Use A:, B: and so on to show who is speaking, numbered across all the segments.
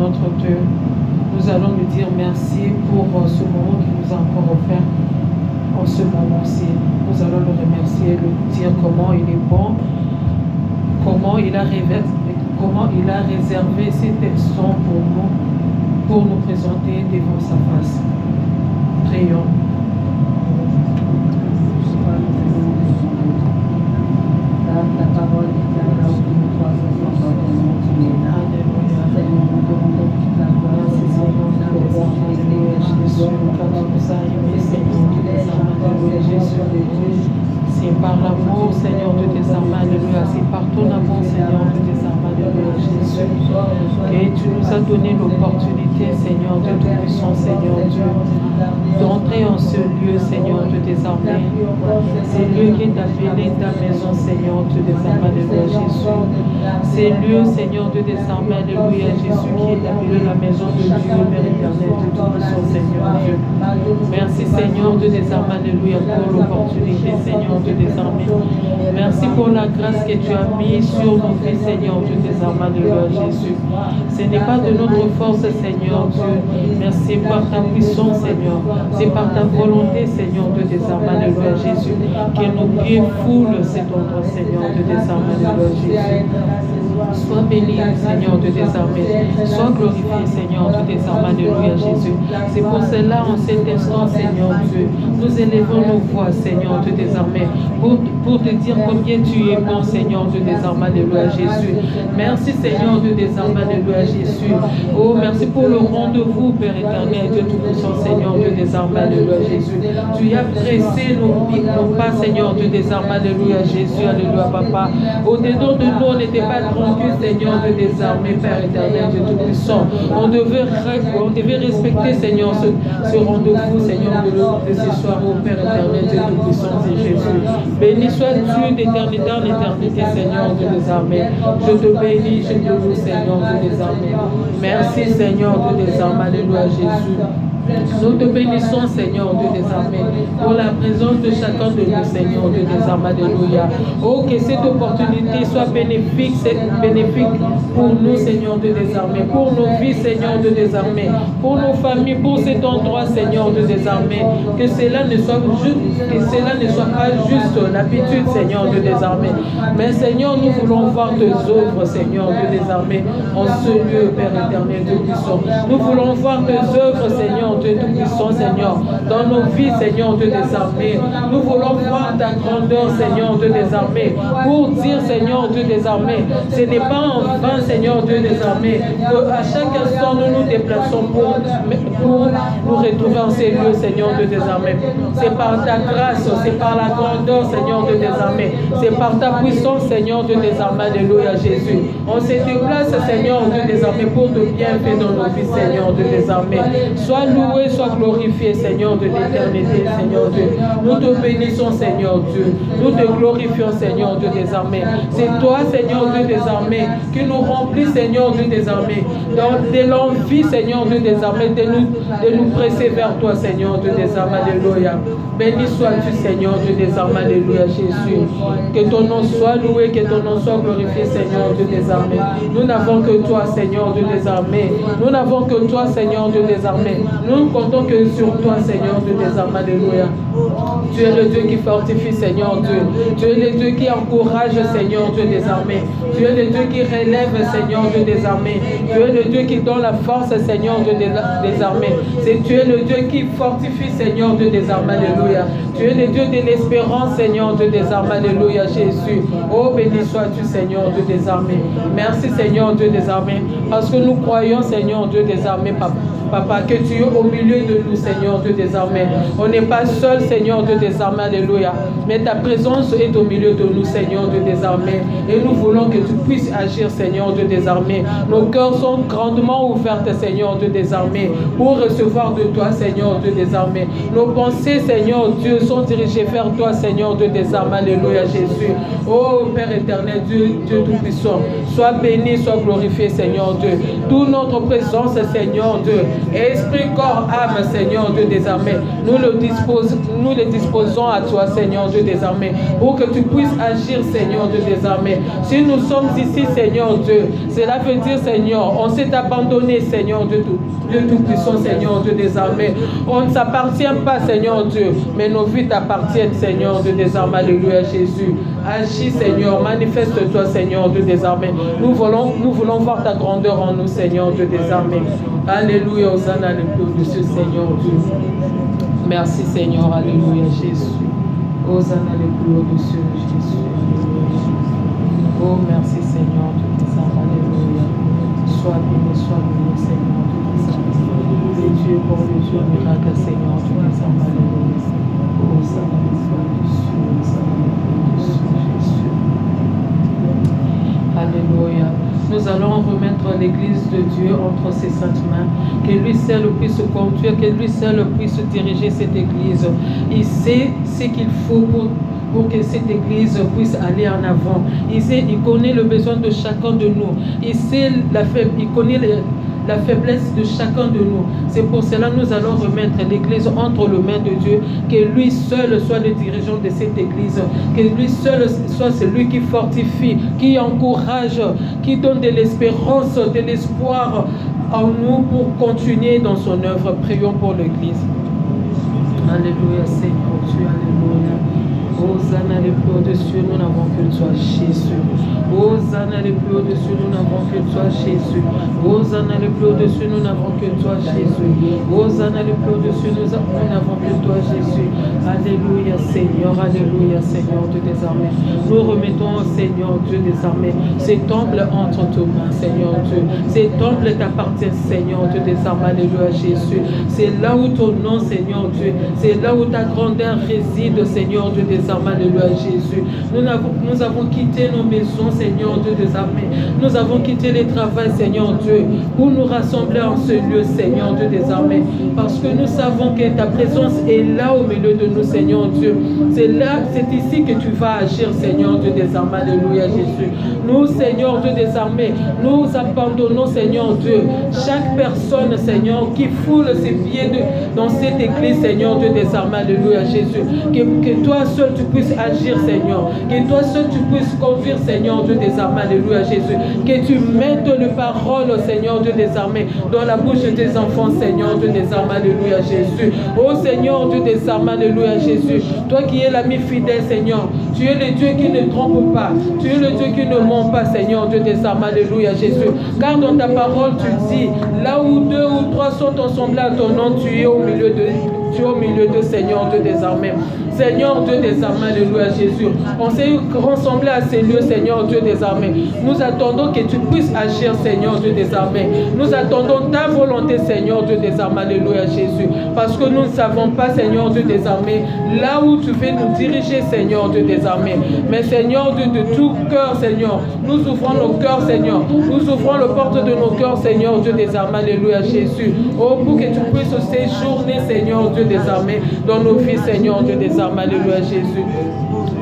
A: notre Dieu, nous allons lui dire merci pour ce moment qu'il nous a encore offert. En ce moment-ci, nous allons le remercier, lui dire comment il est bon, comment il a réservé cet instant pour nous présenter devant sa face. Prions.
B: La parole éternelle au bout de 360 ans de mon Dieu. Alléluia. Seigneur, nous demandons toute la gloire, Seigneur, l'opportunité, Jésus, quand tu nous as aimés, Seigneur, tu les as encore, Jésus de Dieu.
A: C'est par l'amour, Seigneur, de tes armes, alléluia. C'est par ton amour, Seigneur, de tes armes, alléluia, Jésus. Et tu nous as donné l'opportunité, Seigneur, de Tout-Puissant, Seigneur Dieu, d'entrer en ce lieu, Seigneur, de tes armées. C'est lieu qui est appelé ta maison, Seigneur, de tes armes, alléluia, Jésus. C'est lieu, Seigneur, de tes armées, alléluia, Jésus, qui est appelé la maison de Dieu, Père éternel, de Tout-Puissant, Seigneur Dieu. Merci, Seigneur, de tes armes, alléluia, pour l'opportunité, Seigneur, de tes armées. Merci pour la grâce que tu as mise sur nos vies, Seigneur, de tes armes, alléluia, Jésus. Ce n'est pas de notre force, Seigneur Dieu, mais c'est par ta puissance, Seigneur. C'est par ta volonté, Seigneur, de tes armes, alléluia, Jésus, que nos pieds foulent cet endroit, Seigneur, de tes armes, alléluia, Jésus. Sois béni, Seigneur, de tes armées. Sois glorifié, Seigneur, de tes armes, alléluia, Jésus. C'est pour cela, en cet instant, Seigneur Dieu, nous élevons nos voix, Seigneur, de tes armées, pour te dire combien tu es bon, Seigneur, de tes armes, alléluia, Jésus. Merci, Seigneur, de tes armes, alléluia, Jésus. Oh, merci pour le rendez-vous, Père éternel, Dieu Tout-Puissant, Seigneur, de tes armes, alléluia, Jésus. Tu as pressé nos pas, Seigneur, de tes armes, alléluia, Jésus, alléluia, Papa. Au-dedans de nous, on n'était pas tranquille, Seigneur, de tes armées, Père éternel, Dieu Tout-Puissant. On devait respecter, Seigneur, ce rendez-vous, Seigneur, de ce soir, au Père éternel, Dieu Tout-Puissant, c'est Jésus. Béni sois-tu d'éternité en éternité, Seigneur, de tes armées. Je te bénis, je te loue, Seigneur, de tes armées. Merci, Seigneur, de tes armes, alléluia, Jésus. Nous te bénissons, Seigneur, de tes armées, pour la présence de chacun de nous, Seigneur, de tes armes, alléluia. Oh, que cette opportunité soit bénéfique pour nous, Seigneur, de tes armées, pour nos vies, Seigneur, de tes armées, pour nos familles, pour cet endroit, Seigneur, de tes armées. Que cela ne soit pas juste l'habitude, Seigneur, de tes armées. Mais, Seigneur, nous voulons voir tes œuvres, Seigneur, de tes armées, en ce lieu, Père éternel, de puissant. Nous voulons voir tes œuvres, Seigneur, Dieu Tout-Puissant, Seigneur, dans nos vies, Seigneur, de tes armées. Nous voulons voir ta grandeur, Seigneur, de tes armées, pour dire, Seigneur, de tes armées, ce n'est pas en vain, Seigneur, de tes armées, qu'à chaque instant, nous nous déplaçons pour nous retrouver en ces lieux, Seigneur, de tes armées. C'est par ta grâce, c'est par la grandeur, Seigneur, de tes armées, c'est par ta puissance, Seigneur, de tes armées, alléluia, Jésus. On se déplace, Seigneur, de tes armées, pour de bienfaits dans nos vies, Seigneur, de tes armées. Sois loué, sois glorifié, Seigneur de l'éternité, Seigneur Dieu. Nous te bénissons, Seigneur Dieu. Nous te glorifions, Seigneur Dieu des armées. C'est toi, Seigneur Dieu des armées, qui nous remplit, Seigneur Dieu des armées. De l'envie, Seigneur Dieu des armées, de nous presser vers toi, Seigneur Dieu des armées. Alléluia. Béni sois-tu, Seigneur Dieu des armées. Alléluia, Jésus. Que ton nom soit loué, que ton nom soit glorifié, Seigneur Dieu des armées. Nous n'avons que toi, Seigneur Dieu des armées. Nous n'avons que toi, Seigneur Dieu des armées. Nous ne comptons que sur toi, Seigneur Dieu des armées. Alléluia. Tu es le Dieu qui fortifie, Seigneur Dieu. Tu es le Dieu qui encourage, Seigneur Dieu des armées. Tu es le Dieu qui relève, Seigneur Dieu des armées. Tu es le Dieu qui donne la force, Seigneur Dieu des armées. Tu es le Dieu qui fortifie, Seigneur Dieu des armées. Alléluia. Tu es le Dieu de l'espérance, Seigneur Dieu des armées. Alléluia, Jésus. Oh, béni sois-tu, Seigneur Dieu des armées. Merci, Seigneur Dieu des armées, parce que nous croyons, Seigneur Dieu des armées, Papa, que tu es au milieu de nous, Seigneur Dieu des armées. On n'est pas seul, Seigneur Dieu des armées, alléluia. Mais ta présence est au milieu de nous, Seigneur Dieu des armées. Et nous voulons que tu puisses agir, Seigneur Dieu des armées. Nos cœurs sont grandement ouverts, Seigneur Dieu des armées, pour recevoir de toi, Seigneur Dieu des armées. Nos pensées, Seigneur Dieu, sont dirigées vers toi, Seigneur Dieu des armées, alléluia, Jésus. Oh Père éternel, Dieu Tout-Puissant, sois béni, sois glorifié, Seigneur Dieu. Toute notre présence, Seigneur Dieu, esprit, corps, corps, âme, Seigneur Dieu des armées, nous les disposons à toi, Seigneur Dieu des armées, pour que tu puisses agir, Seigneur Dieu des armées. Si nous sommes ici, Seigneur Dieu, cela veut dire, Seigneur, on s'est abandonné, Seigneur Dieu Tout-Puissant, Seigneur Dieu des armées. On ne s'appartient pas, Seigneur Dieu, mais nos vies t'appartiennent, Seigneur Dieu des armées. Alléluia, Jésus. Agis, Seigneur, manifeste-toi, Seigneur Dieu des armées. Nous voulons voir ta grandeur en nous, Seigneur Dieu des armées. Alléluia, Hosanna le plus au-dessus, Seigneur Dieu. Merci, Seigneur, alléluia, Jésus. Hosanna le plus au-dessus, Jésus. Oh, merci, Seigneur Dieu des armées, alléluia. Sois béni, Seigneur Dieu des armées. Le Dieu bon, le Dieu miracle, Seigneur Dieu des armées, alléluia. Hosanna le plus au-dessus, Hosanna le plus au-dessus, Jésus. Alléluia. Nous allons remettre l'Église de Dieu entre ses saintes mains, que lui seul puisse conduire, que lui seul puisse diriger cette Église. Il sait ce qu'il faut pour que cette Église puisse aller en avant. Il connaît le besoin de chacun de nous. Il connaît la faiblesse de chacun de nous. C'est pour cela que nous allons remettre l'Église entre les mains de Dieu, que lui seul soit le dirigeant de cette Église, que lui seul soit celui qui fortifie, qui encourage, qui donne de l'espérance, de l'espoir en nous pour continuer dans son œuvre. Prions pour l'Église. Alléluia, Seigneur Dieu, alléluia. Hosanna le plus au-dessus, nous n'avons que toi, Jésus. Hosanna le plus au-dessus, nous n'avons que toi, Jésus. Hosanna le plus au-dessus, nous n'avons que toi, Jésus. Hosanna le plus au-dessus, nous n'avons que toi, Jésus. Alléluia, Seigneur, Dieu des armées. Nous remettons au Seigneur Dieu des armées cet temple entre tes mains, Seigneur Dieu. Cet temple t'appartient, Seigneur Dieu des armées. Alléluia, Jésus. C'est là où ton nom, Seigneur Dieu, c'est là où ta grandeur réside, Seigneur Dieu des armées. Alléluia, Jésus. Nous avons quitté nos maisons, Seigneur Dieu des armées. Nous avons quitté les travaux, Seigneur Dieu, pour nous rassembler en ce lieu, Seigneur Dieu des armées. Parce que nous savons que ta présence est là au milieu de nous, Seigneur Dieu. C'est ici que tu vas agir, Seigneur Dieu des armées. Alléluia, Jésus. Nous, Seigneur Dieu des armées, nous abandonnons, Seigneur Dieu, chaque personne, Seigneur, qui foule ses pieds dans cette église, Seigneur Dieu des armées. Alléluia, Jésus. Que toi seul tu puisses agir, Seigneur. Que toi seul tu puisses conduire, Seigneur Dieu des armées. Alléluia, Jésus. Que tu mettes les paroles, Seigneur Dieu des armées, dans la bouche de tes enfants, Seigneur Dieu des armées. Alléluia, Jésus. Oh Seigneur Dieu des armées. Alléluia, Jésus. Toi qui es l'ami fidèle, Seigneur. Tu es le Dieu qui ne trompe pas. Tu es le Dieu qui ne ment pas, Seigneur Dieu des armées. Alléluia, Jésus. Car dans ta parole, tu dis, là où 2 ou 3 sont ensemble à ton nom, tu es au milieu de Seigneur Dieu des armées. Seigneur Dieu des armées, alléluia Jésus. On s'est rassemblés à ces lieux, Seigneur Dieu des armées. Nous attendons que tu puisses agir, Seigneur Dieu des armées. Nous attendons ta volonté, Seigneur Dieu des armées, alléluia Jésus. Parce que nous ne savons pas, Seigneur Dieu des armées, là où tu veux nous diriger, Seigneur Dieu des armées. Mais Seigneur Dieu de tout cœur, Seigneur, nous ouvrons nos cœurs, Seigneur. Nous ouvrons les portes de nos cœurs, Seigneur Dieu des armées, alléluia Jésus. Oh, pour que tu puisses séjourner, Seigneur Dieu des armées, dans nos vies, Seigneur Dieu des armées. Alléluia Jésus.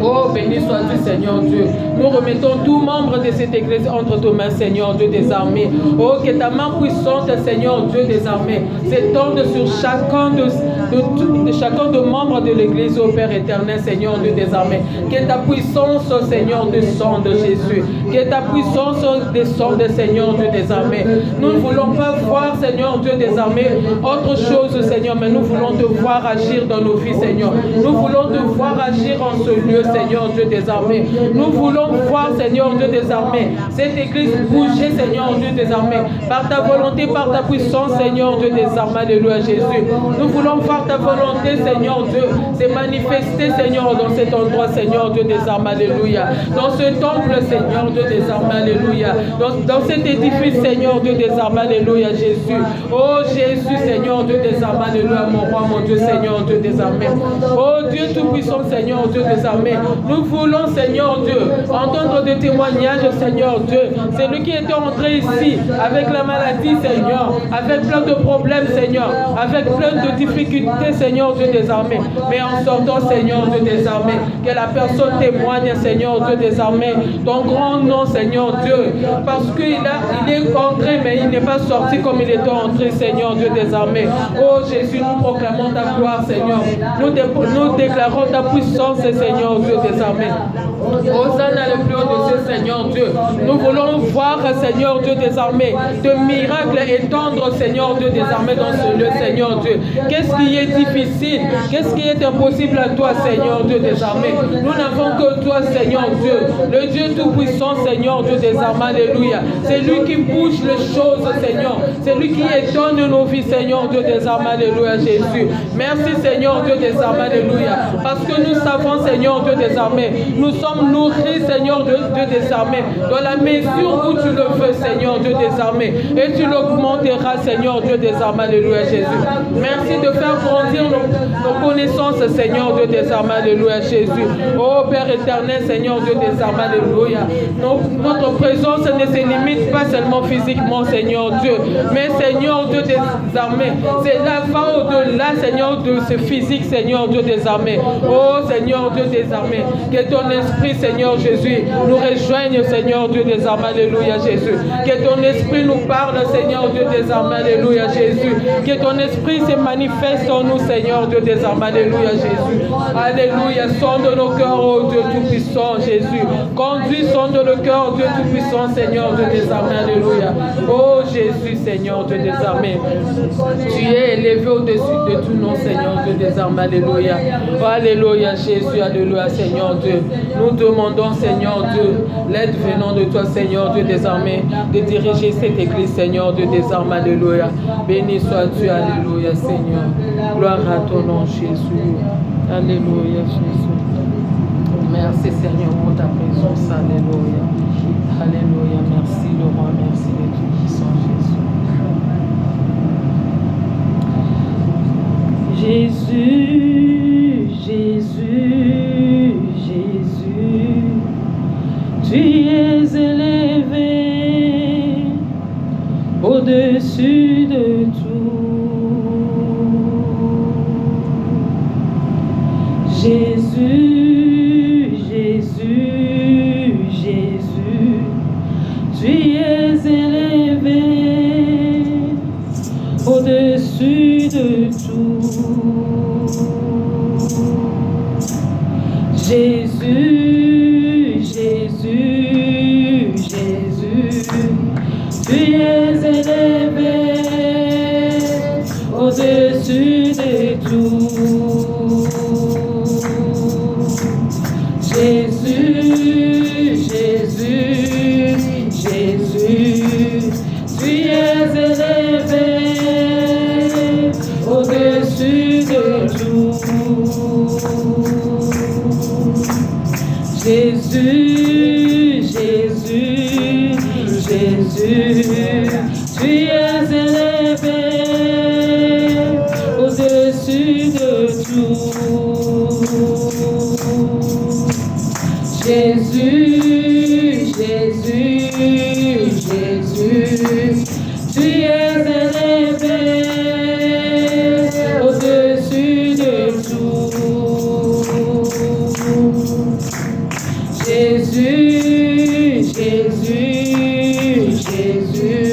A: Oh, béni sois-tu, Seigneur Dieu. Nous remettons tout membre de cette église entre tes mains, Seigneur Dieu des armées. Oh, que ta main puissante, Seigneur Dieu des armées, s'étende sur chacun de membres de l'église, au Père éternel, Seigneur Dieu des armées. Que ta puissance, Seigneur, descende, Jésus. Que ta puissance descende, Seigneur Dieu des armées. Nous ne voulons pas voir, Seigneur Dieu des armées, autre chose, Seigneur, mais nous voulons te voir agir dans nos vies, Seigneur. Nous voulons te voir agir en ce lieu, Seigneur Dieu des armées. Nous voulons voir, Seigneur Dieu des armées, cette église bouger, Seigneur Dieu des armées, par ta volonté, par ta puissance, Seigneur Dieu des armées, alléluia Jésus. Nous voulons voir ta volonté, Seigneur Dieu, se manifester, Seigneur, dans cet endroit, Seigneur Dieu des armées, alléluia. Dans ce temple, Seigneur Dieu des armées, alléluia. Dans cet édifice, Seigneur Dieu des armées, alléluia Jésus. Oh Jésus, Seigneur Dieu des armées, Alléluia, mon roi, mon Dieu, Seigneur, Dieu des armées. Oh Dieu tout-puissant, Seigneur, Dieu des armées. Nous voulons, Seigneur Dieu, entendre des témoignages, Seigneur Dieu. C'est lui qui était entré ici avec la maladie, Seigneur, avec plein de problèmes, Seigneur, avec plein de difficultés, Seigneur Dieu des armées. Mais en sortant, Seigneur Dieu des armées, que la personne témoigne, Seigneur Dieu des armées, ton grand nom, Seigneur Dieu, parce qu'il est entré, mais il n'est pas sorti comme il était entré, Seigneur Dieu des armées. Oh Jésus, nous proclamons ta gloire, Seigneur. Nous déclarons ta puissance, Seigneur Dieu des armées. Hosanna le plus haut de ce Seigneur Dieu. Nous voulons voir, Seigneur Dieu des armées, de miracles étendre, Seigneur Dieu des armées, dans ce lieu, Seigneur Dieu. Qu'est-ce qui est difficile? Qu'est-ce qui est impossible à toi, Seigneur Dieu des armées? Nous n'avons que toi, Seigneur Dieu, le Dieu tout-puissant, Seigneur Dieu des armées. Alléluia. C'est lui qui bouge les choses, Seigneur. C'est lui qui étonne nos vies, Seigneur Dieu des armées. Alléluia, Jésus. Merci, Seigneur Dieu des armées. Alléluia. Parce que nous savons, Seigneur Dieu des armées, nous sommes nourris, Seigneur Dieu des armées, dans la mesure où tu le veux, Seigneur Dieu des armées. Et tu l'augmenteras, Seigneur Dieu des armées. Alléluia, Jésus. Merci de faire grandir nos connaissances, Seigneur Dieu des armées. Alléluia, Jésus. Oh Père éternel, Seigneur Dieu des armées. Alléluia. Notre présence ne se limite pas seulement physiquement, Seigneur Dieu, mais Seigneur Dieu des armées, c'est la va au-delà, Seigneur, de ce physique, Seigneur Dieu des armées. Oh Seigneur Dieu des armées, que ton esprit, Seigneur Jésus, nous rejoigne, Seigneur Dieu des armées. Alléluia, Jésus. Que ton esprit nous parle, Seigneur Dieu des armées. Alléluia, Jésus. Que ton esprit se manifeste en nous, Seigneur Dieu des armées. Alléluia, Jésus. Alléluia. Sonde nos cœurs, oh Dieu tout-puissant, Jésus. Conduis, sonde le cœur, Dieu tout-puissant, Seigneur Dieu des armées. Alléluia. Oh Jésus, Seigneur Dieu des armées. Tu es élevé au-dessus de tout nom, Seigneur Dieu des armées. Alléluia. Oh, alléluia, Jésus. Alléluia, Seigneur Dieu. Nous demandons, Seigneur Dieu, l'aide venant de toi, Seigneur Dieu des armées, de diriger cette église, Seigneur Dieu des armées. Alléluia. Béni sois-tu. Alléluia, Seigneur. Gloire à ton nom, Jésus. Alléluia, Jésus. Merci, Seigneur, pour ta présence. Alléluia. Alléluia. Merci, le roi. Merci, le Tout-Puissant, Jésus. Jésus, Jésus, Jésus, tu es élevé au-dessus de tout. Jésus, Jésus, Jésus, tu es élevé au-dessus de tout. Jésus, Jésus, Jésus, tu es élevé au-dessus de tout. Jésus, Jésus, Jésus, tu es élevé au-dessus de tout. Jésus, Jésus, Jésus, tu es élevé au-dessus de tout. Jésus, Jésus, Jésus, tu es élevé au-dessus de tout. Jésus, Jésus, Jésus,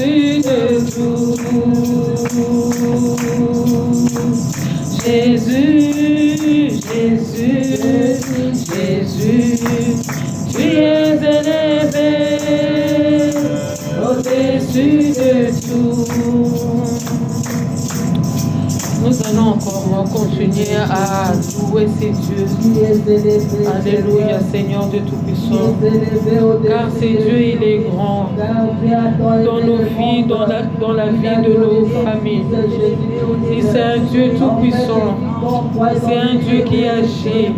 A: au-dessus de tout. Jésus, Jésus, Jésus, tu es élevé au-dessus de tout. Nous allons encore continuer à louer ces dieux. Alléluia, Seigneur Dieu Tout-Puissant. Car c'est Dieu, il est grand dans nos vies, dans la vie de nos familles. Et c'est un Dieu Tout-Puissant. C'est un Dieu qui agit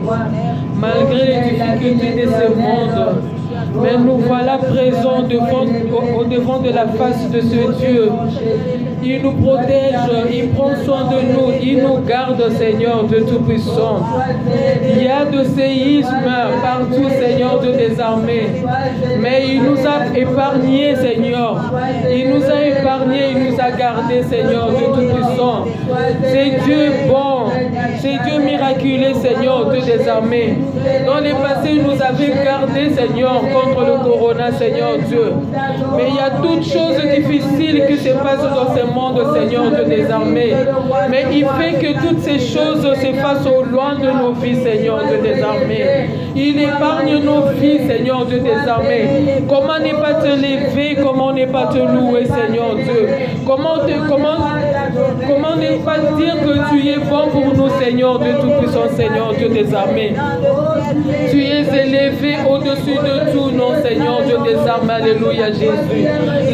A: malgré les difficultés de ce monde. Mais nous voilà présents au devant de la face de ce Dieu. Il nous protège, il prend soin de nous, il nous garde, Seigneur Dieu Tout-Puissant. Il y a de séismes partout, Seigneur Dieu des armées. Mais il nous a épargnés, Seigneur. Il nous a épargnés, il nous a gardés, Seigneur Dieu Tout-Puissant. C'est Dieu bon, c'est Dieu miraculeux, Seigneur Dieu des armées. Dans les passés, il nous avait gardés, Seigneur, contre le corona, Seigneur Dieu. Mais il y a toutes choses difficiles qui se passent dans ce monde, Seigneur Dieu des armées. Mais il fait que toutes ces choses s'effacent au loin de nos vies, Seigneur Dieu des armées. Il épargne nos vies, Seigneur Dieu des armées. Comment ne pas te lever, comment ne pas te louer, Seigneur Dieu. Comment ne pas dire que tu es bon pour nous, Seigneur Dieu Tout-Puissant, Seigneur Dieu des armées. Tu es élevé au-dessus de tout, non, Seigneur Dieu des armées. Alléluia, Jésus.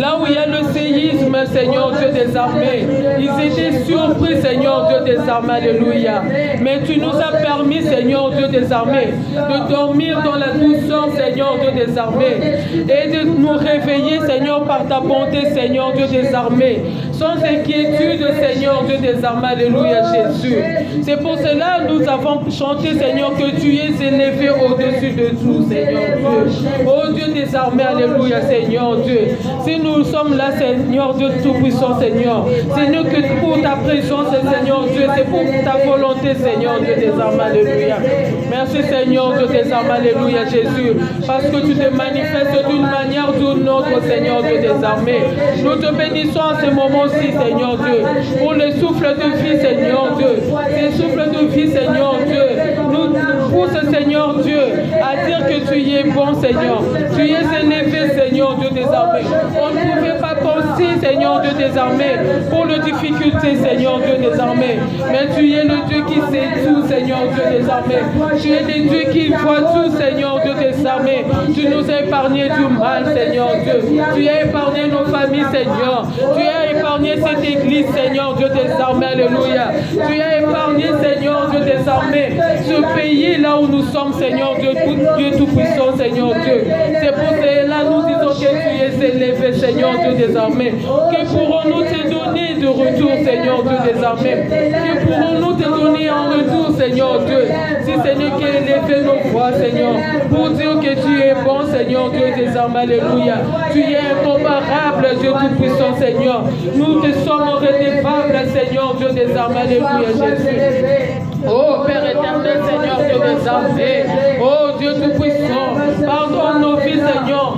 A: Là où il y a le séisme, Seigneur Dieu des armées, ils étaient surpris, Seigneur Dieu des armées. Alléluia. Mais tu nous as permis, Seigneur Dieu des armées, de dormir dans la douceur, Seigneur Dieu des armées, et de nous réveiller, Seigneur, par ta bonté, Seigneur Dieu des armées, sans inquiétude, Seigneur Dieu des armées. Alléluia, Jésus. C'est pour cela que nous avons chanté, Seigneur, que tu es élevé au-dessus de tout, Seigneur Dieu. Oh Dieu des armées, alléluia, Seigneur Dieu. Si nous sommes là, Seigneur Dieu Tout-Puissant, Seigneur, c'est nous que pour ta présence, Seigneur Dieu, c'est pour ta volonté, Seigneur Dieu des armées, alléluia. Merci, Seigneur Dieu des armées, alléluia, Jésus, parce que tu te manifestes d'une manière ou d'une autre, Seigneur Dieu des armées. Nous te bénissons en ce moment-ci, Seigneur Dieu, pour le souffle de vie, Seigneur Dieu. Ces souffles de vie, Seigneur Dieu, nous poussent, Seigneur Dieu, à dire que tu es bon, Seigneur. Tu es élevé, Seigneur Dieu des armées. On ne pouvait pas penser, Seigneur Dieu des armées, pour les difficultés, Seigneur Dieu des armées. Mais tu es le Dieu qui sait tout, Seigneur Dieu des armées. Tu es le Dieu qui voit tout, Seigneur Dieu des armées. Tu nous as épargné du mal, Seigneur Dieu. Tu as épargné nos familles, Seigneur. Tu as épargné cette église, Seigneur Dieu des armées. Alléluia. Tu as épargné, Seigneur Dieu des armées, ce pays là où nous sommes, Seigneur Dieu, Dieu Tout-Puissant, Seigneur Dieu. C'est pour cela nous disons que tu es élevé, Seigneur Dieu des armées. Que pourrons-nous te donner de retour, Seigneur Dieu des armées? Que pourrons-nous te donner en retour, Seigneur Dieu, si ce n'est qu'élever nos voix, Seigneur, pour dire que tu es bon, Seigneur Dieu des armées. Alléluia. Tu es incomparable, Dieu Tout-Puissant, Seigneur. Nous te sommes redevables, Seigneur Dieu des armées. Alléluia, Jésus. Oh Père éternel, Seigneur Dieu des armées, oh Dieu Tout-Puissant, pardonne nos vies, Seigneur,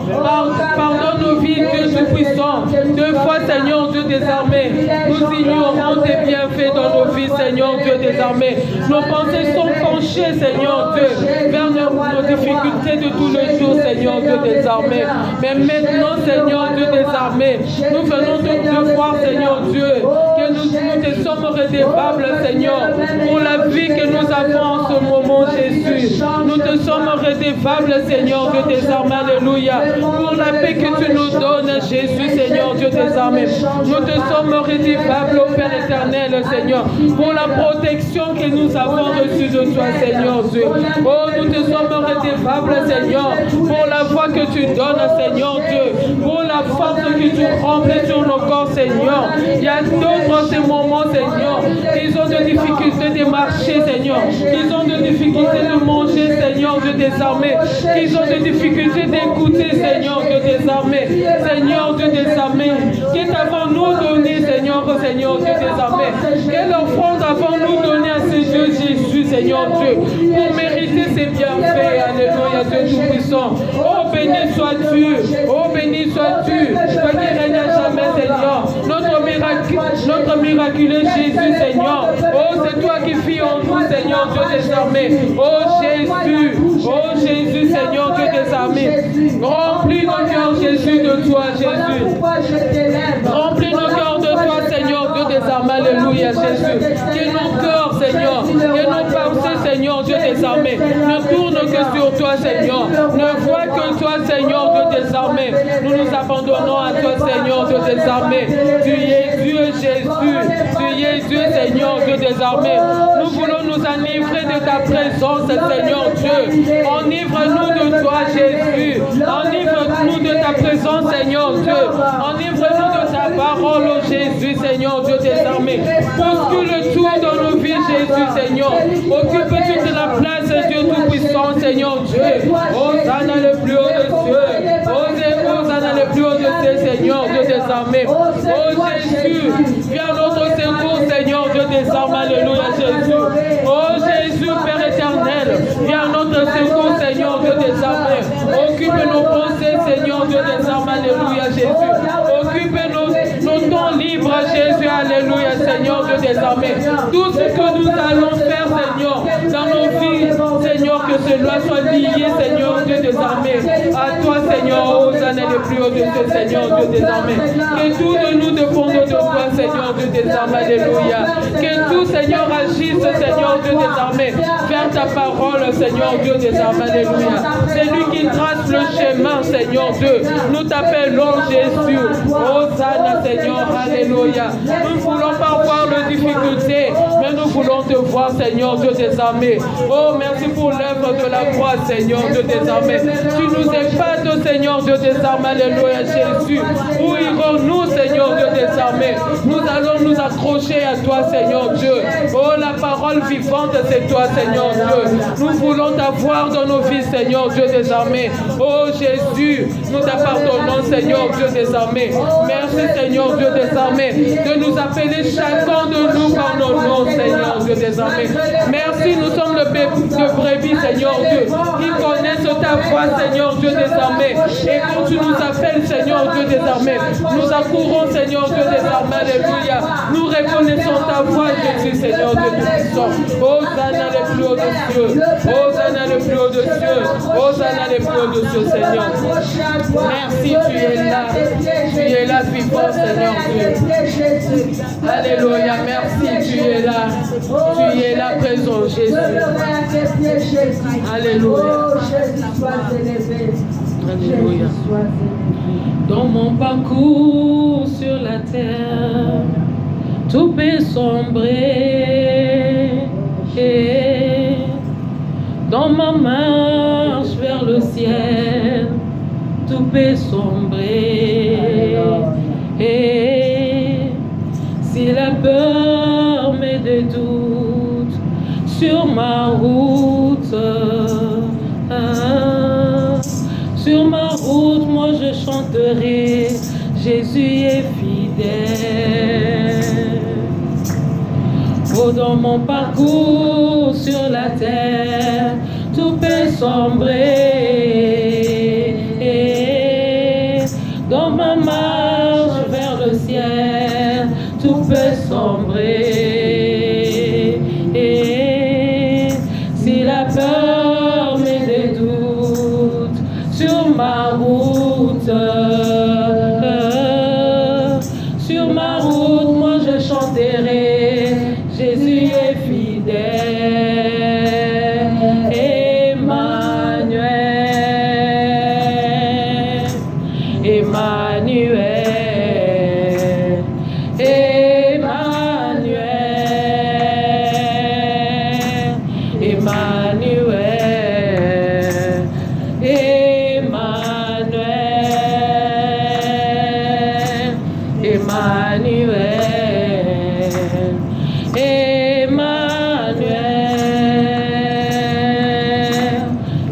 A: pardonne nos vies, Dieu Tout-Puissant. Deux fois, Seigneur Dieu des armées, nous ignorons tes bienfaits dans nos vies, Seigneur Dieu des armées. Nos pensées sont penchées, Seigneur Dieu, vers nos difficultés de tous les jours, Seigneur Dieu des armées. Mais maintenant, Seigneur Dieu des armées, nous venons te voir, Seigneur Dieu, que nous te sommes redevables, Seigneur, pour la vie que nous avons en ce moment, Jésus. Nous te sommes redevables, Seigneur Dieu des armées. Alléluia. Pour la paix que tu nous donnes, Jésus, Seigneur Dieu des armées. Nous te sommes redevables, au Père éternel, Seigneur, pour la protection que nous avons reçue de toi, Seigneur Dieu. Oh, nous te sommes redevables, Seigneur, pour la voix que tu donnes, Seigneur Dieu, pour la force que tu remplis sur nos corps, Seigneur. Il y a d'autres en ce moment, Seigneur, qui ont des difficultés de marcher, Seigneur, qui ont des difficultés de manger, Seigneur Dieu des armées, qui ont des difficultés d'écouter, Seigneur Dieu des armées, Seigneur Dieu des armées. Qu'est-ce qu'avons-nous donné, Seigneur, Seigneur Dieu des armées? Quelle offrande avons-nous donné à ce Dieu Jésus, Seigneur Dieu, pour mériter ses bienfaits? Alléluia, Dieu Tout-Puissant. Oh, béni sois-tu, oh, béni sois-tu, toi qui règnes à jamais, Seigneur. notre miraculeux Jésus, Seigneur. Oh, c'est toi qui vis en nous, Seigneur Dieu des armées. Oh Jésus, Seigneur Dieu des armées. Remplis nos cœurs, Jésus, de toi, Jésus. Remplis nos cœurs de toi, Seigneur Dieu des armées. Alléluia, Jésus. Que nos cœurs, Seigneur, que nos pensées, Seigneur Dieu des armées, ne tournent que sur toi, Seigneur. Ne vois que toi, Seigneur Dieu des armées. Nous nous abandonnons à toi, Seigneur Dieu des armées. Tu es Dieu, Jésus. Tu es Dieu, Seigneur Dieu des armées. Nous voulons nous enivrer de ta présence, Seigneur Dieu. Enivre-nous de toi, Jésus. Enivre-nous de ta présence, Seigneur Dieu. Enivre-nous de ta parole, oh Jésus, Seigneur Dieu des armées. Bouscule tout dans nos vies, Jésus, Seigneur. Occupe toute la place, Dieu Tout-Puissant, Seigneur Dieu. Hosanna le plus haut des cieux. Hosanna le plus haut des cieux, Seigneur Dieu des armées. Oh Jésus, viens à notre secours, Seigneur Dieu des armées. Alléluia, Jésus. Oh Jésus, Père éternel, viens à notre secours, Seigneur Dieu des armées. Occupe nos pensées, Seigneur Dieu des armées. Alléluia, Jésus. Occupe nos temps libres, Jésus. Alléluia, Seigneur Dieu des armées. Tout ce que nous allons faire, Seigneur, dans nos vies, Seigneur, que cela soit lié, Seigneur Dieu des armées, à toi, Seigneur. Hosanna le plus haut de ce Seigneur Dieu des armées. Que tout de nous dépende de toi, Seigneur Dieu des armées. Alléluia. Que tout, Seigneur, agisse, Seigneur Dieu des armées, vers ta parole, Seigneur Dieu des armées. Alléluia. C'est lui qui trace le chemin, Seigneur Dieu. Nous t'appelons Jésus. Hosanna, Seigneur. Alléluia. Nous ne voulons pas voir de difficultés, mais nous voulons te voir, Seigneur Dieu des armées. Oh, merci pour l'œuvre de la croix, Seigneur Dieu des armées. Tu nous épates, Seigneur Dieu des armées. Alléluia, Jésus. Où irons-nous, Seigneur Dieu des armées? Nous allons nous accrocher à toi, Seigneur Dieu. Oh, la parole vivante, c'est toi, Seigneur Dieu. Nous voulons t'avoir dans nos vies, Seigneur Dieu des armées. Oh, Jésus, nous t'appartenons, Seigneur Dieu des armées. Merci, Seigneur Dieu des armées, de nous appeler chacun de nous par nos noms, Seigneur Dieu des armées. Merci, nous sommes le brebis, Seigneur Dieu, qui connaissent ta voix, Seigneur Dieu des armées. Et quand tu nous appelles, Seigneur Dieu des armées, nous accourons, Seigneur Dieu des armées. Alléluia. Nous reconnaissons ta voix, Jésus, Seigneur Dieu Tout-Puissant. Hosanna le plus haut des cieux. Hosanna le plus haut des cieux. Hosanna le plus haut des cieux, Seigneur. Merci, tu es là. Tu es là, vivant, Seigneur Dieu. Alléluia. Merci, tu es là. Tu es là, présent, Jésus. Alléluia. Alléluia. Dans mon parcours sur la terre, tout peut sombrer. Dans ma marche vers le ciel, tout peut sombrer. Si la peur met des doutes sur ma route, sur ma route, moi je chanterai, Jésus est fidèle. Oh, dans mon parcours sur la terre, tout peut sombrer. Dans ma marche vers le ciel, tout peut sombrer. Si la peur met des doutes sur ma route, moi je chanterai, Jésus est fidèle. Emmanuel, Emmanuel, Emmanuel, Emmanuel, Emmanuel,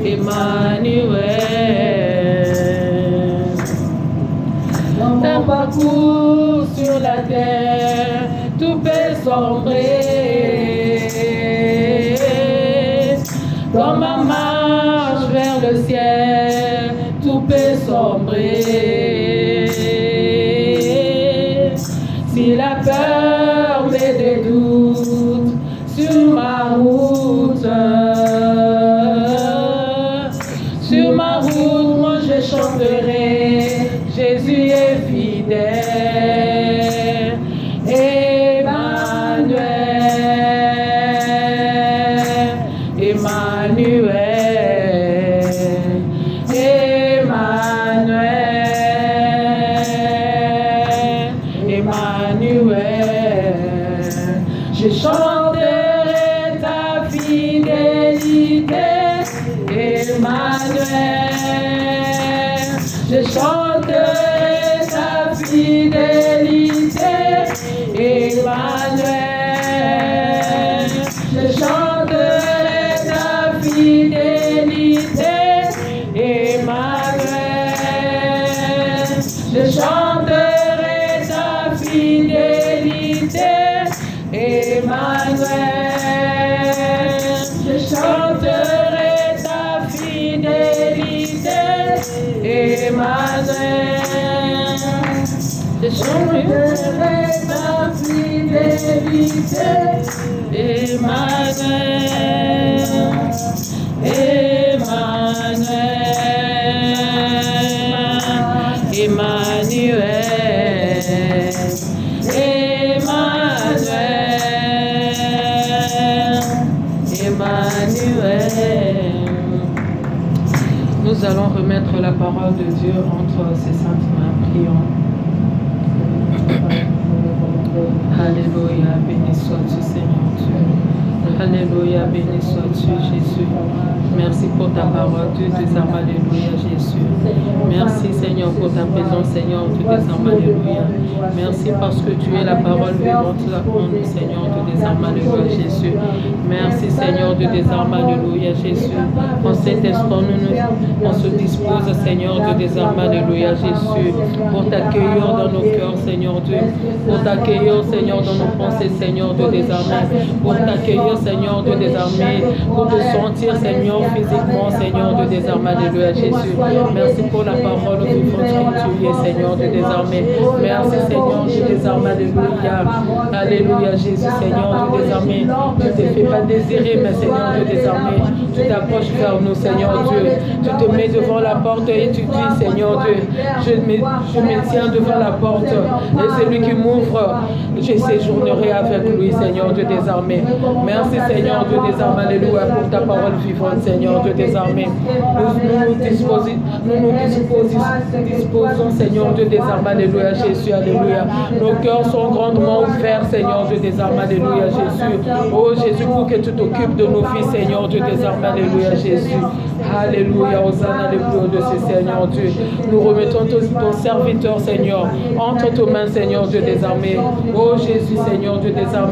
A: Emmanuel. Dans mon parcours sur la terre, tout peut sombrer. Dans ma marche vers le ciel, tout peut sombrer. Si Si la peur met des doutes sur ma route, moi je chanterai, Jésus est fidèle. Emmanuel, Emmanuel, Emmanuel, Emmanuel, je chanterai ta fidélité, Emmanuel, je chanterai ta fidélité, Emmanuel, je chanterai ta fidélité, Emmanuel, je chanterai ta fidélité, Emmanuel, je chanterai ta fidélité, Emmanuel, je chanterai ta fidélité, Emmanuel, Emmanuel, Emmanuel, Emmanuel, Emmanuel. Nous allons remettre la parole de Dieu entre ses saintes mains. Prions. Alléluia, béni sois-tu Seigneur Dieu. Alléluia, béni sois-tu Jésus. Merci pour ta parole, Dieu des armes, alléluia Jésus. Merci Seigneur pour ta présence, Seigneur, Dieu des armes, alléluia. Merci parce que tu es la parole vivante en nous, Seigneur, Dieu des armes, alléluia Jésus. Merci Seigneur, Dieu des armes, alléluia Jésus. En cet instant, on se dispose, Seigneur, Dieu des armes, alléluia Jésus, pour t'accueillir dans nos cœurs, Seigneur Dieu, pour t'accueillir, Seigneur, dans nos pensées, Seigneur, Dieu des armées, pour t'accueillir, Seigneur, Dieu des armées, pour te sentir, Seigneur, physiquement, Seigneur, Dieu des armées, alléluia Jésus. Merci pour la parole vivante que tu es, Seigneur, Dieu des armées. Merci, Seigneur, Dieu des armées, alléluia. Alléluia Jésus, Seigneur, Dieu des armées. Tu ne te fais pas désirer, mais Seigneur, Dieu des armées, tu t'approches vers nous, Seigneur Dieu. Tu te mets devant la porte et tu dis, Seigneur Dieu, je me tiens devant la porte et celui qui m'ouvre, je séjournerai avec lui, Seigneur Dieu des armées. Merci Seigneur Dieu des armées, alléluia, pour ta parole vivante, Seigneur Dieu des armées. Nous nous disposons, Seigneur Dieu des armées, alléluia, Jésus, alléluia. Nos cœurs sont grandement ouverts, Seigneur Dieu des armées, alléluia, Jésus. Oh Jésus, pour que tu t'occupes de nos vies, Seigneur Dieu des armées, alléluia, Jésus. Alléluia, Hosanna, alléluia de ce Seigneur Dieu. Nous remettons ton serviteur, Seigneur, entre tes mains, Seigneur Dieu des armées. Oh Jésus, Seigneur Dieu des armées.